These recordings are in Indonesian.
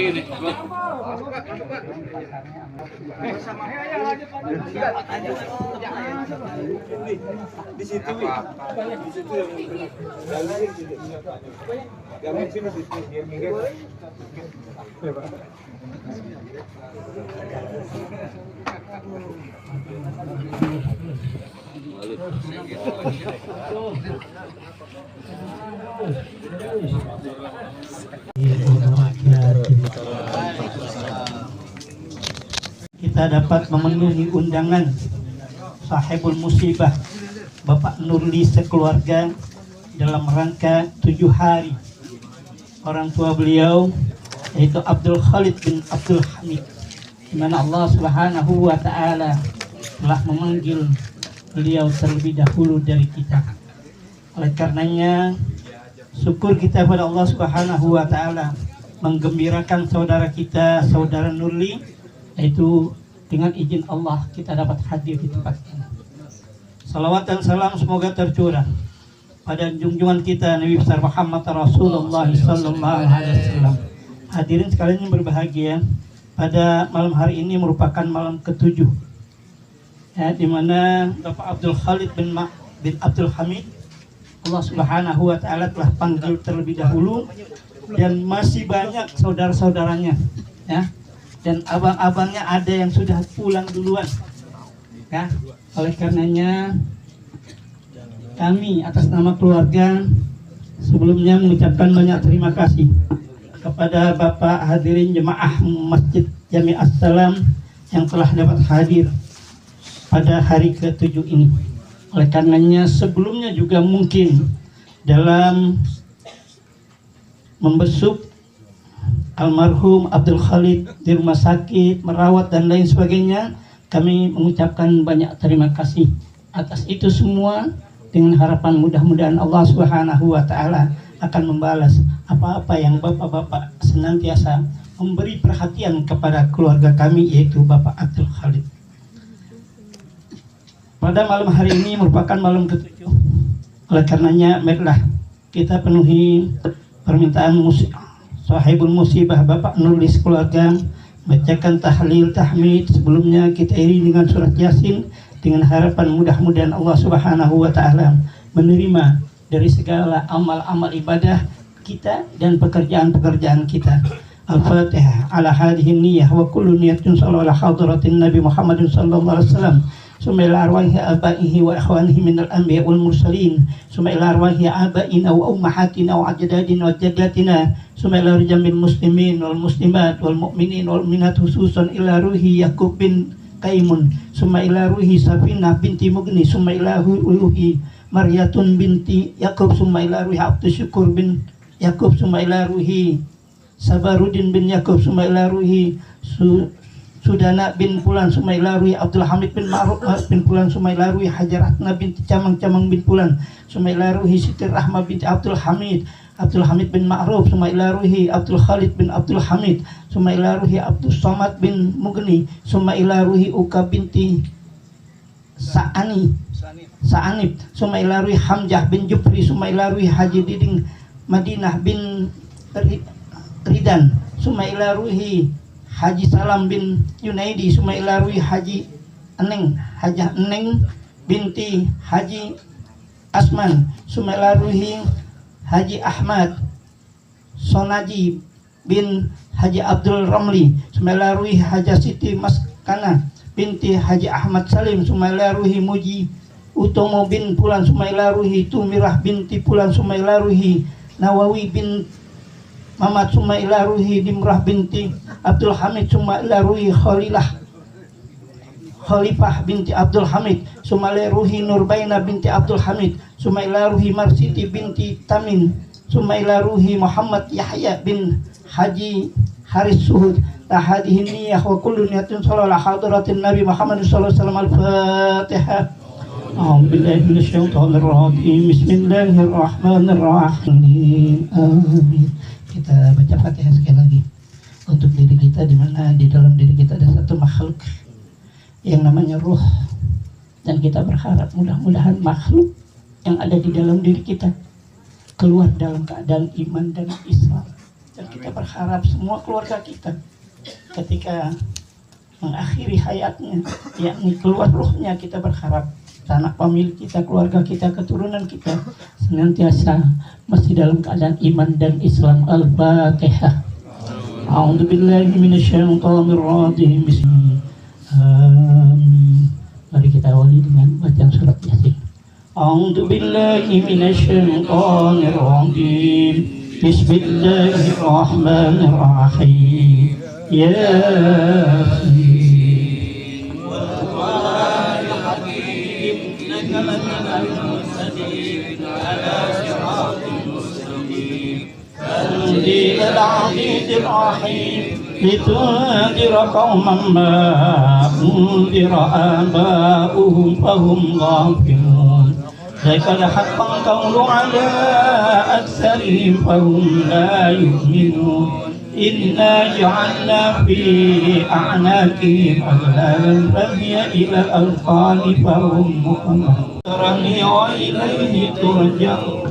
Di situ kita dapat memenuhi undangan sahibul musibah Bapak Nurli sekeluarga dalam rangka 7 hari orang tua beliau yaitu Abdul Khalid bin Abdul Hamid, di mana Allah Subhanahu wa taala telah memanggil beliau terlebih dahulu dari kita. Oleh karenanya syukur kita pada Allah Subhanahu wa taala menggembirakan saudara kita, saudara Nurli, yaitu dengan izin Allah kita dapat hadir di tempat ini. Salawat dan salam semoga tercurah pada junjungan kita Nabi besar Muhammad Rasulullah sallallahu alaihi wasallam. Hadirin sekalian yang berbahagia, pada malam hari ini merupakan malam ke-7 ya, di mana Bapak Abdul Khalid bin Abdul Hamid Allah Subhanahu wa taala telah panggil terlebih dahulu, dan masih banyak saudara-saudaranya ya, dan abang-abangnya ada yang sudah pulang duluan ya. Oleh karenanya kami atas nama keluarga sebelumnya mengucapkan banyak terima kasih kepada Bapak hadirin jemaah Masjid Jami As-Salam yang telah dapat hadir pada hari ke-7 ini. Oleh karenanya sebelumnya juga mungkin dalam membesuk almarhum Abdul Khalid di rumah sakit, merawat dan lain sebagainya, kami mengucapkan banyak terima kasih atas itu semua, dengan harapan mudah-mudahan Allah Subhanahu wa taala akan membalas apa-apa yang bapak-bapak senantiasa memberi perhatian kepada keluarga kami, yaitu Bapak Abdul Khalid. Pada malam hari ini merupakan malam ke-7. Oleh karenanya marilah kita penuhi permintaan sahibul musibah Bapak Nurli keluarga, bacakan tahlil tahmid, sebelumnya kita iri dengan surat Yasin, dengan harapan mudah-mudahan Allah Subhanahu wa taala menerima dari segala amal-amal ibadah kita dan pekerjaan-pekerjaan kita. Al-Fatihah ala hadhihi niyyah wa kullu niyatin sallallahu ala hadratin Nabi Muhammad sallallahu alaihi wasallam. Summa ila arwahi abaihi wa ikhwanihi minal anbiya wal mursalin. Summa ila arwahi abaina wa ummahatina wa ajdadina wa jaddatina. Summa ila jamil muslimin wal muslimat wal mu'minin wal mu'minat, khususan ila ruhi Yaqub bin Qaimun. Summa ila ruhi Safinah binti Mughni. Summa ila ruhi Maryatun binti Yaqub. Summa ila ruhi Abdus Syukur bin Yaqub. Summa ila ruhi Sabarudin bin Yaqub. Summa ila ruhi Sudana bin Pulan. Summa ila ruhi Abdul Hamid bin Ma'ruf bin Pulan. Summa ila ruhi Hajaratna binti Camang bin Pulan. Summa ila ruhi Siti Rahmah binti Abdul Hamid bin Ma'ruf. Summa ila ruhi Abdul Khalid bin Abdul Hamid. Summa ila ruhi Abdul Samad bin Mughni. Summa ila ruhi Uka binti Sa'anib. Summa ila ruhi Hamzah bin Jufri. Summa ila ruhi Haji Diding Madinah bin Ridan. Summa ila ruhi Haji Salam bin Yunaidi. Summa ila ruhi Hajah Eneng binti Haji Asman. Summa ila ruhi Haji Ahmad Sonaji bin Haji Abdul Ramli. Summa ila ruhi Haja Siti Maskana binti Haji Ahmad Salim. Summa ila ruhi Muji Utomo bin Pulan. Summa ila ruhi Tumirah binti Pulan. Summa ila ruhi Nawawi bin Mamat. Summa ila ruhi Dimrah binti Abdul Hamid. Summa ila ruhi Khalifah binti Abdul Hamid. Summa ila ruhi Nurbaina binti Abdul Hamid. Summa ila ruhi Marsiti binti Tamin. Summa ila ruhi Muhammad Yahya bin Haji Haris Suhud. Tahadihi niyah wa kullu niyatin sallallahu ala hadratin Nabi Muhammad sallallahu alaihi wasallam. Al-Fatihah. A'udzubillahi minasyaitonir rajim. Bismillahirrahmanirrahim. Amin. Kita baca Fatihah sekali lagi untuk diri kita, di mana di dalam diri kita ada satu makhluk yang namanya ruh, dan kita berharap mudah-mudahan makhluk yang ada di dalam diri kita keluar dalam keadaan iman dan Islam, Dan kita berharap semua keluarga kita ketika mengakhiri hayatnya, yakni keluar ruhnya, kita berharap anak pemilik kita, keluarga kita, keturunan kita senantiasa masih dalam keadaan iman dan Islam. Al-Fatihah. A'udzubillahi minasyaitonirrajim. Amin. Mari kita awali dengan bacaan surat Yasin. A'udzubillahi minasyaitonirrajim. Bismillahirrahmanirrahim. Yasin. تنزيل العزيز الرحيم لتنذر قوما ما أنذر آباؤهم فهم غافلون لقد حق القول على أكثرهم فهم لا يؤمنون إنا جعلنا في أعناقهم أغلالا فهي إلى الأذقان فهم مقمحون وإليه ترجعون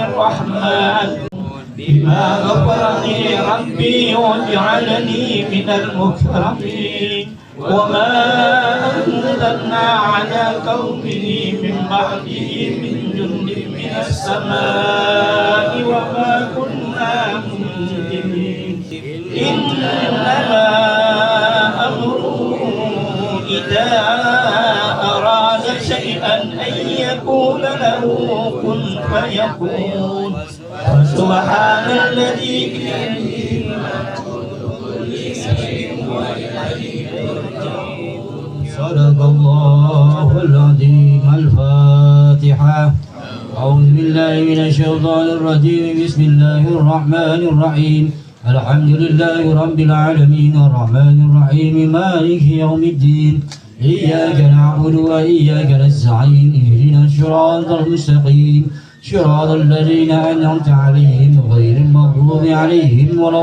الرحمن بما غفر لي ربي وجعلني من المكرمين وما أنزلنا على قومه من بعده من جند من السماء وما كنا منزلين إنما أمره إذا أراد شيئا أن يقول له كن فيكون سبحان الذي بيده صدق الله العظيم. الفاتحة. أعوذ بالله من الشيطان الرجيم. بسم الله الرحمن الرحيم. الحمد لله رب العالمين الرحمن الرحيم مالك يوم الدين إياك نعبد وإياك نستعين اهدنا الصراط المستقيم صراط الذين أنعمت عليهم غير المغضوب عليهم ولا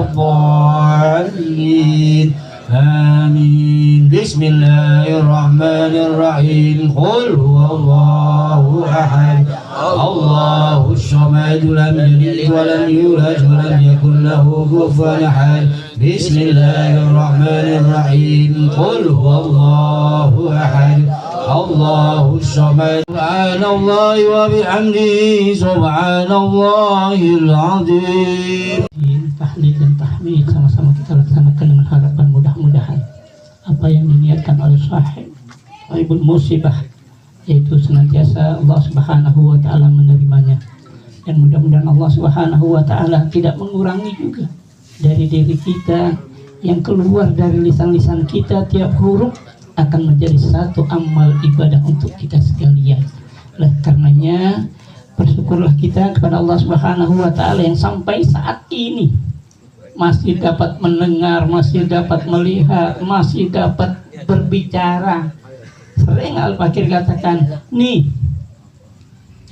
الضالين آمين. بسم الله الرحمن الرحيم. قل هو الله أحد الله الصمد لم يلد ولم يولد ولم يكن له كفوا أحد. بسم الله الرحمن الرحيم. قل هو الله أحد الله الصمد. سبحان الله وبحمده سبحان الله العظيم. Tahlil dan tahmid sama-sama kita laksanakan dengan harapan mudah-mudahan apa yang diniatkan oleh sahibul musibah, yaitu senantiasa Allah Subhanahu wa taala menerimanya, dan mudah-mudahan Allah Subhanahu wa taala tidak mengurangi juga dari diri kita, yang keluar dari lisan-lisan kita tiap huruf akan menjadi satu amal ibadah untuk kita sekalian. Oleh karenanya bersyukurlah kita kepada Allah Subhanahu wa taala yang sampai saat ini masih dapat mendengar, masih dapat melihat, masih dapat berbicara. Sering Al-Fakir katakan, nih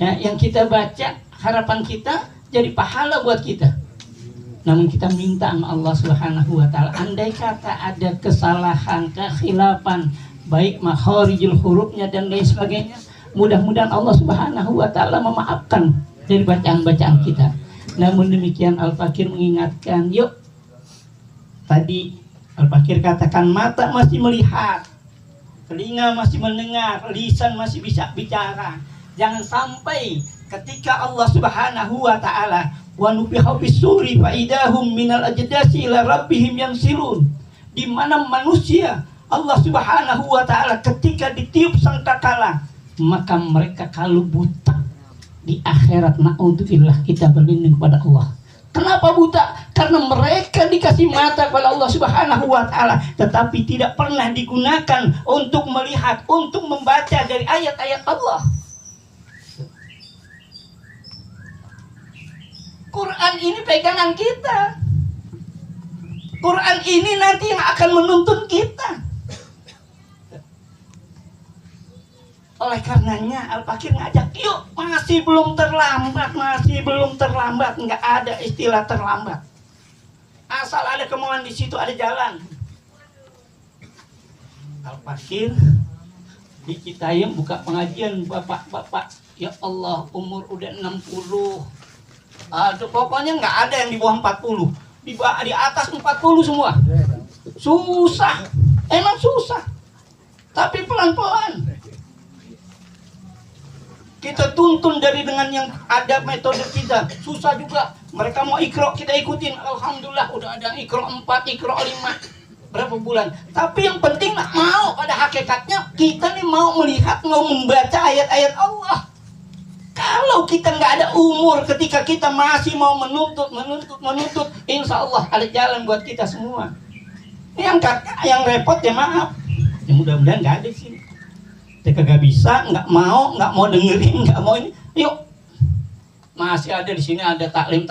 ya, yang kita baca harapan kita jadi pahala buat kita. Namun kita minta sama Allah Subhanahu wa taala, andai kata ada kesalahan, kekhilafan, baik makharijul hurufnya dan lain sebagainya, mudah-mudahan Allah Subhanahu wa taala memaafkan dari bacaan-bacaan kita. Namun demikian Al-Fakir mengingatkan, yuk, tadi Al-Fakir katakan mata masih melihat, telinga masih mendengar, lisan masih bisa bicara. Jangan sampai ketika Allah Subhanahu wa taala wa nufiha bis-suri fa idahum minal ajdasi ila rabbihim yansilun, di mana manusia Allah Subhanahu wa taala ketika ditiup sangkakala maka mereka kalau buta di akhirat. Naudzubillah, kita berlindung kepada Allah. Kenapa buta? Karena mereka dikasih mata kepada Allah Subhanahu wa taala, tetapi tidak pernah digunakan untuk melihat, untuk membaca dari ayat-ayat Allah. Quran ini pegangan kita. Quran ini nanti yang akan menuntun kita. Oleh karenanya Al-Fakir ngajak, yuk, masih belum terlambat, masih belum terlambat. Nggak ada istilah terlambat. Asal ada kemauan, di situ ada jalan. Al-Fakir di Citayam buka pengajian bapak-bapak, ya Allah umur udah 60. Aduh, pokoknya nggak ada yang di bawah 40, di atas 40 semua. Susah, emang susah, tapi pelan-pelan kita tuntun dari dengan yang ada metode kita. Susah juga, mereka mau ikro kita ikutin, alhamdulillah udah ada ikro 4, ikro 5 berapa bulan. Tapi yang penting mau, pada hakikatnya kita nih mau melihat, mau membaca ayat-ayat Allah. Kalau kita nggak ada umur ketika kita masih mau menuntut, insya Allah ada jalan buat kita semua. Yang repot ya maaf, ya mudah-mudahan nggak ada sih. Kita nggak bisa, nggak mau dengerin, nggak mau ini. Yuk, masih ada di sini, ada taklim,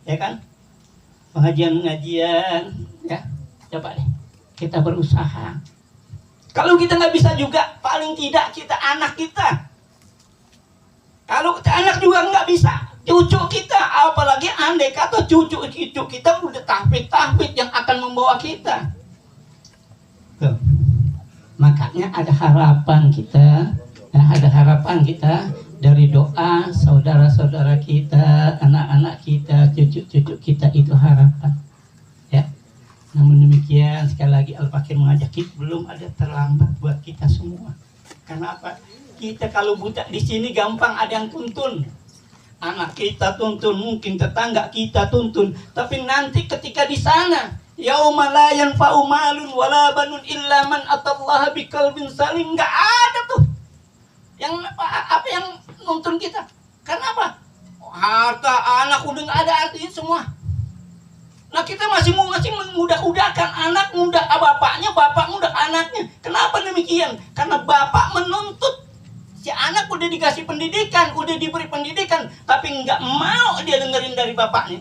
ya kan, pengajian, ya. Coba deh, kita berusaha. Kalau kita nggak bisa juga, paling tidak kita anak kita. Kalau kita anak juga nggak bisa, cucu kita, apalagi andai kata cucu kita udah tahfidz yang akan membawa kita. Tuh. Makanya ada harapan kita, dari doa saudara-saudara kita, anak-anak kita, cucu-cucu kita, itu harapan. Ya. Namun demikian, sekali lagi Al-Fakir mengajak kita, belum ada terlambat buat kita semua. Karena apa? Kita kalau buta di sini gampang ada yang tuntun. Anak kita tuntun, mungkin tetangga kita tuntun. Tapi nanti ketika di sana, yauma la yanfa'u malun wala banun illa man atallaha biqalbin salim, enggak ada tuh. Yang yang nuntun kita. Karena apa? Harta anak udah enggak ada artinya semua. Nah kita masih mengudak-udakan anak, ngudak bapaknya, bapak ngudak anaknya. Kenapa demikian? Karena bapak menuntut. Si anak udah dikasih pendidikan, udah diberi pendidikan, tapi nggak mau dia dengerin dari bapaknya.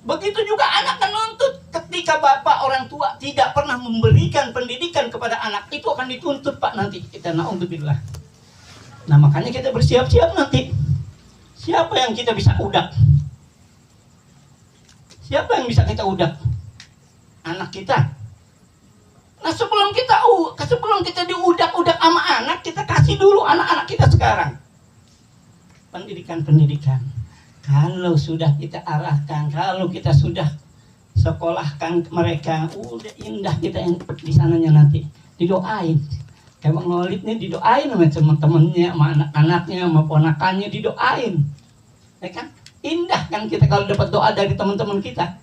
Begitu juga anak menuntut. Ketika bapak orang tua tidak pernah memberikan pendidikan kepada anak, itu akan dituntut Pak nanti. Kita na'udzubillah. Nah makanya kita bersiap-siap nanti. Siapa yang kita bisa udak? Siapa yang bisa kita udak? Anak kita. Nah sebelum kita diudak-udak sama anak, kita kasih dulu anak-anak kita sekarang pendidikan. Kalau sudah kita arahkan, kalau kita sudah sekolahkan mereka, udah indah kita yang di sananya nanti. Didoain. Kayak Bang Maulid nih didoain sama teman-temannya, sama anak-anaknya, sama ponakannya, didoain. Ya kan? Indah kan kita kalau dapat doa dari teman-teman kita.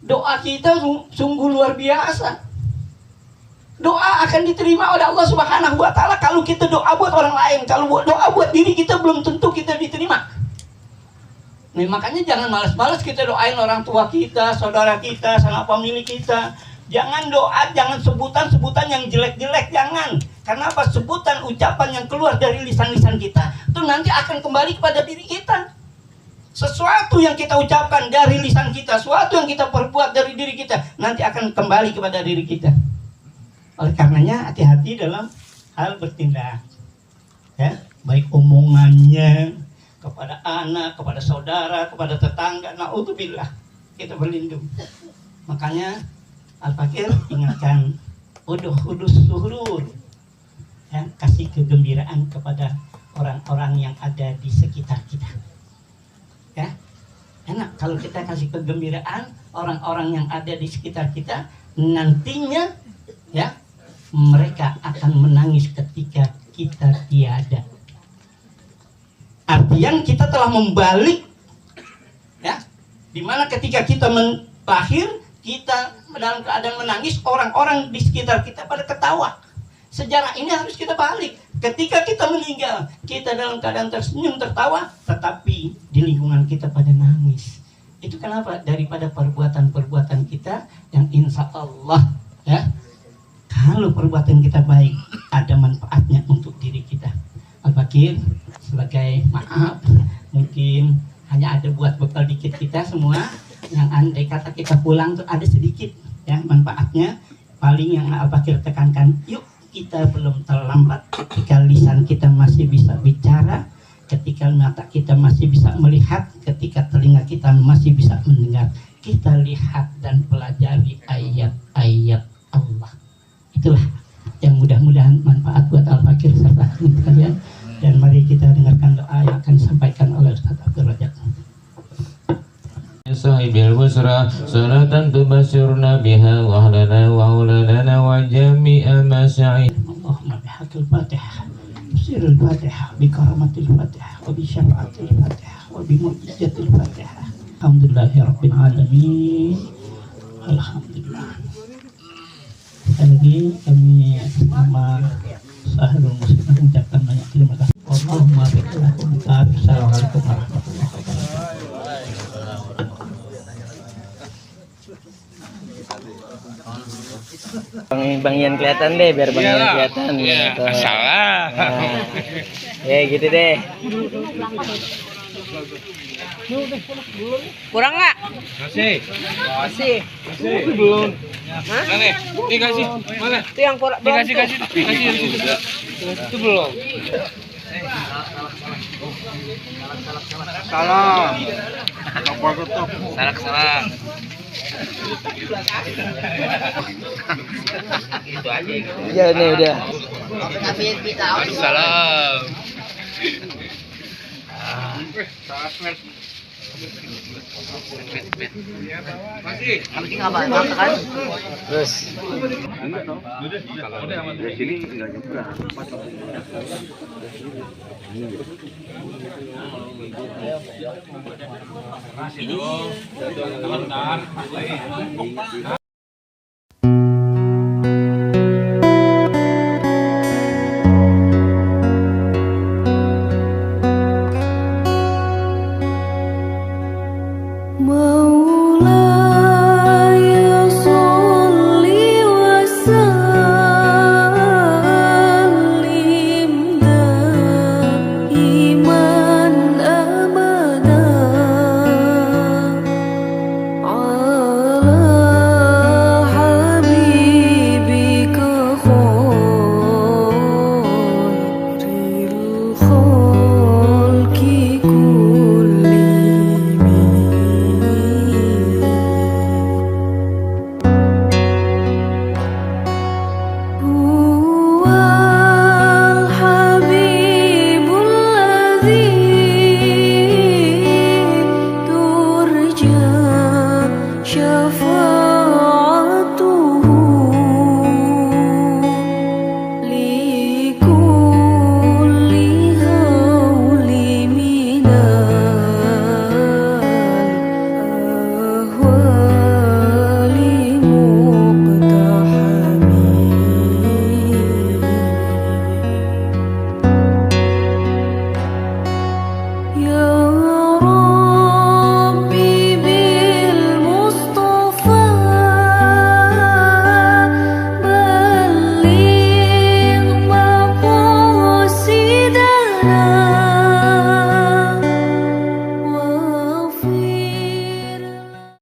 Doa kita sungguh luar biasa. Doa akan diterima oleh Allah Subhanahu wa Ta'ala kalau kita doa buat orang lain. Kalau doa buat diri kita belum tentu kita diterima. Nah, makanya jangan malas-malas kita doain orang tua kita, saudara kita, sanak famili kita. Jangan doa, jangan sebutan-sebutan yang jelek-jelek, jangan. Karena apa? Sebutan, ucapan yang keluar dari lisan-lisan kita itu nanti akan kembali kepada diri kita. Sesuatu yang kita ucapkan dari lisan kita, sesuatu yang kita perbuat dari diri kita, nanti akan kembali kepada diri kita. Oleh karenanya hati-hati dalam hal bertindak. Ya, baik omongannya kepada anak, kepada saudara, kepada tetangga, na'udzubillah, kita berlindung. Makanya Al-Fakir ingatkan, udhudus suhur, ya, kasih kegembiraan kepada orang-orang yang ada di sekitar kita. Ya, enak kalau kita kasih kegembiraan orang-orang yang ada di sekitar kita, nantinya ya mereka akan menangis ketika kita tiada. Artinya kita telah membalik, ya, dimana ketika kita lahir kita dalam keadaan menangis, orang-orang di sekitar kita pada ketawa. Sejarah ini harus kita balik. Ketika kita meninggal, kita dalam keadaan tersenyum, tertawa, tetapi di lingkungan kita pada nangis. Itu kenapa? Daripada perbuatan-perbuatan kita yang insya Allah, ya, kalau perbuatan kita baik, ada manfaatnya untuk diri kita. Al-Fakir sebagai maaf, mungkin hanya ada buat bekal dikit kita semua, yang andai kata kita pulang tuh ada sedikit ya manfaatnya. Paling yang Al-Fakir tekankan, yuk kita belum terlambat. Ketika lisan kita masih bisa bicara, ketika mata kita masih bisa melihat, ketika telinga kita masih bisa mendengar, kita lihat dan pelajari ayat-ayat Allah. Itulah yang mudah-mudahan manfaat buat Al-Fakir serta kalian. Dan mari kita dengarkan doa yang akan disampaikan oleh Ustaz Abdul Rajak. Sahibil busra salatan tubasirna biha wa ahlana wa auladana wa jami'a masya'ih. Allahumma bihaqil Fatihah, sirril Fatihah, bikaramatil Fatihah, wa bisyafaatil Fatihah, wa bimu'jizatil Fatihah. Alhamdulillahi rabbil alamin. Alhamdulillah. Sekali lagi kami nama Sahrul Muslim mengucapkan banyak terima kasih. Allahumma bihaqil Fatihah. Assalamualaikum warahmatullahi wabarakatuh. Bang Ian kelihatan deh, biar Bang Ian kelihatan. Ya, Gitu. salah. Nah, ya gitu deh. Kurang nggak? Masih. Masih. Belum. Mana? Dikasih. Mana? Itu yang kurang. Dikasih kasih di situ. Itu belum. Salam. Salam. Itu aja gitu. Ya nih udah. Salam. Masih. Terus. Ini.